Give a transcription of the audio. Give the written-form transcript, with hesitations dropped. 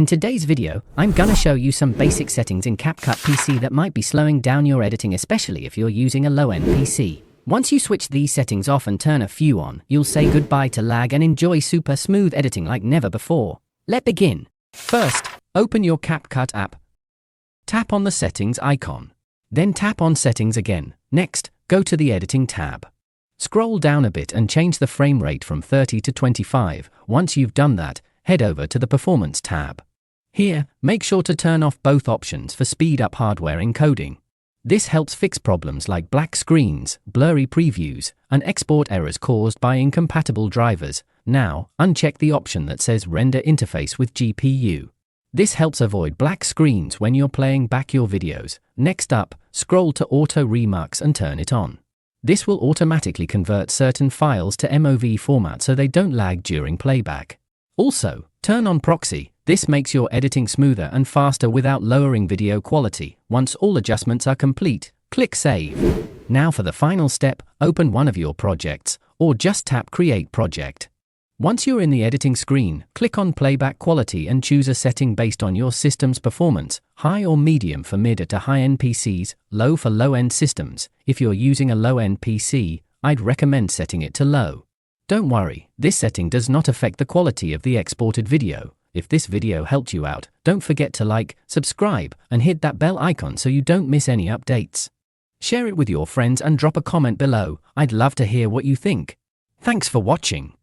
In today's video, I'm gonna show you some basic settings in CapCut PC that might be slowing down your editing, especially if you're using a low-end PC. Once you switch these settings off and turn a few on, you'll say goodbye to lag and enjoy super smooth editing like never before. Let's begin. First, open your CapCut app. Tap on the settings icon. Then tap on settings again. Next, go to the editing tab. Scroll down a bit and change the frame rate from 30 to 25. Once you've done that, head over to the performance tab. Here, make sure to turn off both options for speed up hardware encoding. This helps fix problems like black screens, blurry previews, and export errors caused by incompatible drivers. Now, uncheck the option that says Render Interface with GPU. This helps avoid black screens when you're playing back your videos. Next up, scroll to Auto Remux and turn it on. This will automatically convert certain files to MOV format so they don't lag during playback. Also, turn on Proxy. This makes your editing smoother and faster without lowering video quality. Once all adjustments are complete, click Save. Now for the final step, open one of your projects, or just tap Create Project. Once you're in the editing screen, click on Playback Quality and choose a setting based on your system's performance, high or medium for mid to high-end PCs, low for low-end systems. If you're using a low-end PC, I'd recommend setting it to low. Don't worry, this setting does not affect the quality of the exported video. If this video helped you out, don't forget to like, subscribe, and hit that bell icon so you don't miss any updates. Share it with your friends and drop a comment below. I'd love to hear what you think. Thanks for watching.